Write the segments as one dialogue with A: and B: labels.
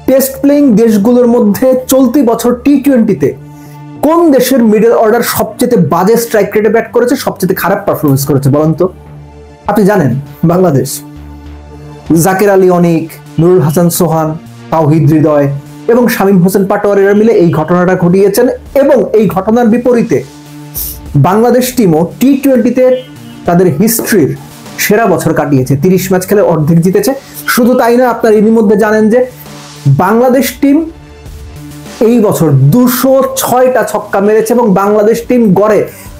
A: Test playing দেশগুলোর মধ্যে চলতি বছর টি-20-তে কোন দেশের মিডল অর্ডার সবচেয়ে বাজে স্ট্রাইক রেটে ব্যাট করেছে, সবচেয়ে খারাপ পারফরমেন্স করেছে বলেন তো? আপনি জানেন বাংলাদেশ। জাকের আলী অনিক, নুরুল হাসান সোহান, তাওহিদ হৃদয় এবং শামীম হোসেন পাটোয়ারিরা মিলে এই ঘটনাটা ঘটিয়েছেন এবং এই ঘটনার বিপরীতে বাংলাদেশ টিমও টি-20-তে তাদের হিস্ট্রির সেরা বছর কাটিয়েছে। 30 ম্যাচ খেলে অর্ধেক জিতেছে। শুধু তাই না, আপনারা এর মধ্যে জানেন যে বাংলাদেশ টিম এই বছর 206টা ছক্কা মেরেছে এবং বাংলাদেশ টিম গড়ে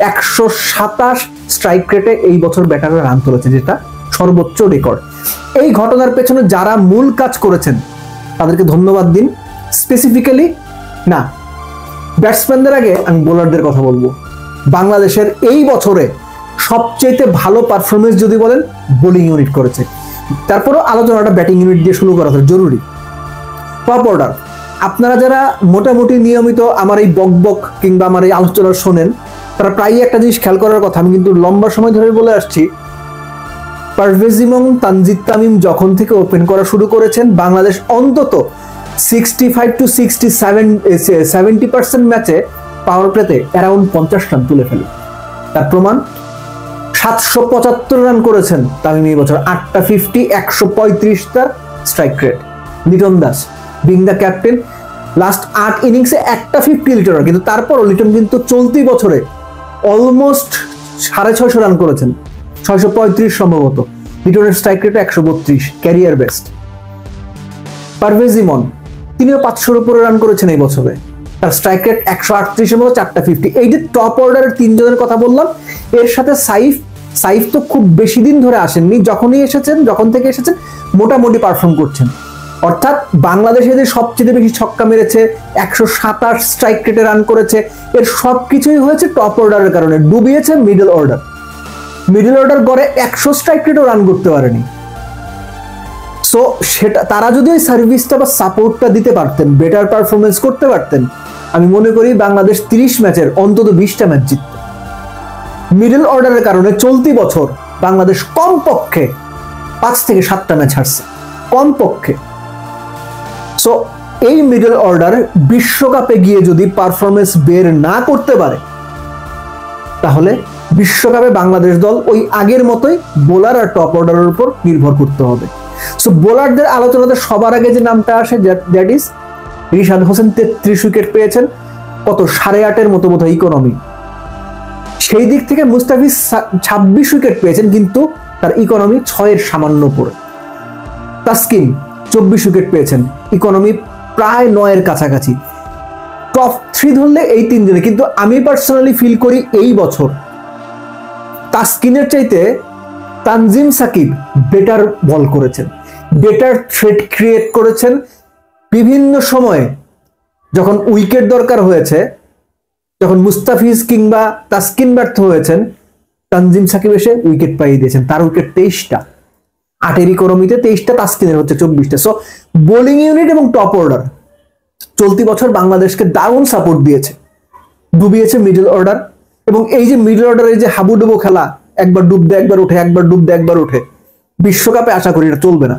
A: 127 স্ট্রাইক রেটে এই বছর ব্যাটাররা রান তুলেছে, যেটা সর্বোচ্চ রেকর্ড। এই ঘটনার পেছনে যারা মূল কাজ করেছেন তাদেরকে ধন্যবাদ দিন। স্পেসিফিক্যালি না, ব্যাটসম্যানদের আগে আমি বোলারদের কথা বলবো। বাংলাদেশের এই বছরে সবচেয়ে ভালো পারফরমেন্স যদি বলেন, বোলিং ইউনিট করেছে। তারপরও আলোচনাটা ব্যাটিং ইউনিট দিয়ে শুরু করা জরুরি। টপ অর্ডার, আপনারা যারা মোটামুটি নিয়মিত আমার এই বকবক কিংবা আমার এই আলোচনা শোনেন, তারা প্রায়ই একটা জিনিস খেয়াল করার কথা, আমি কিন্তু লম্বা সময় ধরে বলে আসছি, পারভেজ ইমন, তানজিদ তামিম যখন থেকে ওপেন করা শুরু করেছেন, বাংলাদেশ অন্তত 65 to 70% ম্যাচে পাওয়ার প্লেতে অ্যারাউন্ড 50 রান তুলে ফেলে। তার প্রমাণ 775 রান করেছেন তামিম এই বছর, 8টা 50, 135 তার strike rate. Liton Das being the captain, last 8 ইনিংসে একটা 50 লিটনের, কিন্তু তারপরও লিটন কিন্তু চলতি বছরে অলমোস্ট 650 রান করেছেন, 635 সম্ভবত। লিটনের strike rate 132, career best. Parvez Emon তিনিও 500-র উপরে রান করেছেন এই বছরে, তার স্ট্রাইক রেট 138 এর মতো, 4টা 50। এই যে টপ অর্ডারের 3 জনের কথা বললাম, এর সাথে সাইফ তো খুব বেশি দিন ধরে আসেননি, যখন থেকে এসেছেন মোটামুটি পারফর্ম করছেন। অর্থাৎ বাংলাদেশে যে সবচেয়ে বেশি ছক্কা মেরেছে, 127 স্ট্রাইক রেটে রান করেছে, এর সবকিছুই হয়েছে টপ অর্ডারের কারণে। ডুবিয়েছে মিডল অর্ডার গড়ে 100 স্ট্রাইক রেটও রান করতে পারেনি। সো সেটা তারা যদি ওই সার্ভিসটা বা সাপোর্টটা দিতে পারতেন, বেটার পারফরমেন্স করতে পারতেন, আমি মনে করি বাংলাদেশ 30 ম্যাচের অন্তত 20টা ম্যাচ জিতত। মিডল অর্ডারের কারণে চলতি বছর বাংলাদেশ কমপক্ষে 5 থেকে 7টা ম্যাচ হারছে, কমপক্ষে। সো এই মিডল অর্ডার বিশ্বকাপে গিয়ে যদি পারফরমেন্স বের না করতে পারে, তাহলে বিশ্বকাপে বাংলাদেশ দল ওই আগের মতোই বোলার আর টপ অর্ডারের উপর নির্ভর করতে হবে। সো বোলারদের আলোচনাতে সবার আগে যে নামটা আসে, that is Rishad Hossain. 33 wicket পেয়েছেন, কত 8.5-এর মতো বোধহয় ইকোনমি। সেই দিক থেকে মুস্তাফিজ 26 উইকেট পেয়েছেন, কিন্তু তার ইকোনমি 6-এর সামান্য পড়ে। তাসকিন 24 উইকেট পেয়েছেন, ইকোনমি প্রায় 9-এর কাছাকাছি। টপ 3 ধরলে এই 3 জনে, কিন্তু আমি পার্সোনালি ফিল করি এই বছর তাসকিনের চাইতে তানজিম সাকিব বেটার বল করেছেন, বেটার থ্রেট ক্রিয়েট করেছেন। বিভিন্ন সময়ে যখন উইকেট দরকার হয়েছে, যখন মুস্তাফিজ কিংবা তাসকিন ব্যর্থ হয়েছেন, তানজিম সাকিব এসে উইকেট পাইয়ে দিয়েছেন। তার উইকেট 23টা, 8-এর ইকোনমিতে 23টা, তাসকিনের হচ্ছে 24টা। সো বোলিং ইউনিট এবং টপ অর্ডার চলতি বছর বাংলাদেশকে দারুণ সাপোর্ট দিয়েছে, ডুবিয়েছে মিডল অর্ডার। এবং এই যে মিডল অর্ডারে যে হাবুডুবু খেলা, একবার ডুব দেয় একবার উঠে, একবার ডুব দেয় একবার উঠে, বিশ্বকাপে আশা করি এটা চলবে না।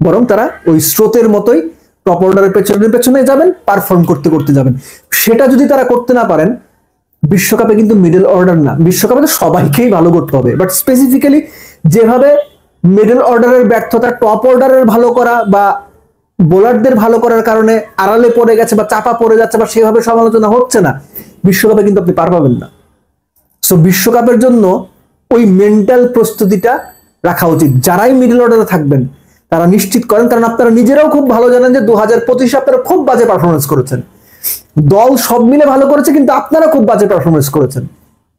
A: বরং তারা ওই স্রোতের মতোই টপ অর্ডারের পেছনে যাবেন, পারফর্ম করতে যাবেন। সেটা যদি তারা করতে না পারেন, বিশ্বকাপে কিন্তু মিডল অর্ডার না, বিশ্বকাপে তো সবাইকেই ভালো করতে হবে, বাট স্পেসিফিক্যালি যেভাবে মিডল অর্ডারের ব্যর্থতা টপ অর্ডারের ভালো করা বা বোলারদের ভালো করার কারণে আড়ালে পড়ে গেছে বা চাপা পড়ে যাচ্ছে বা সেভাবে সমালোচনা হচ্ছে না, বিশ্বকাপে কিন্তু আপনি পার পাবেন না। সো বিশ্বকাপের জন্য ওই মেন্টাল প্রস্তুতিটা রাখা উচিত। যারাই মিডল অর্ডারে থাকবেন তারা নিশ্চিত করেন, কারণ আপনারা নিজেরাও খুব ভালো জানেন যে 2025 আপনারা খুব বাজে পারফরমেন্স করেছেন, দল সব মিলে ভালো করেছে কিন্তু আপনারা খুব বাজে পারফরমেন্স করেছেন।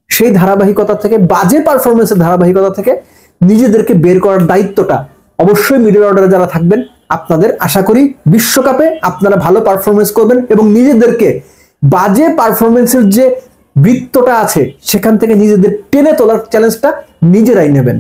A: সেই ধারাবাহিকতা থেকে, বাজে পারফরমেন্সের ধারাবাহিকতা থেকে নিজেদেরকে বের করার দায়িত্বটা অবশ্যই মিডল অর্ডারে যারা থাকবেন আপনাদের। আশা করি বিশ্বকাপে আপনারা ভালো পারফরমেন্স করবেন এবং নিজেদেরকে বাজে পারফরমেন্সের যে বৃত্তটা আছে সেখান থেকে নিজেদের টেনে তোলার চ্যালেঞ্জটা নিজেরাই নেবেন।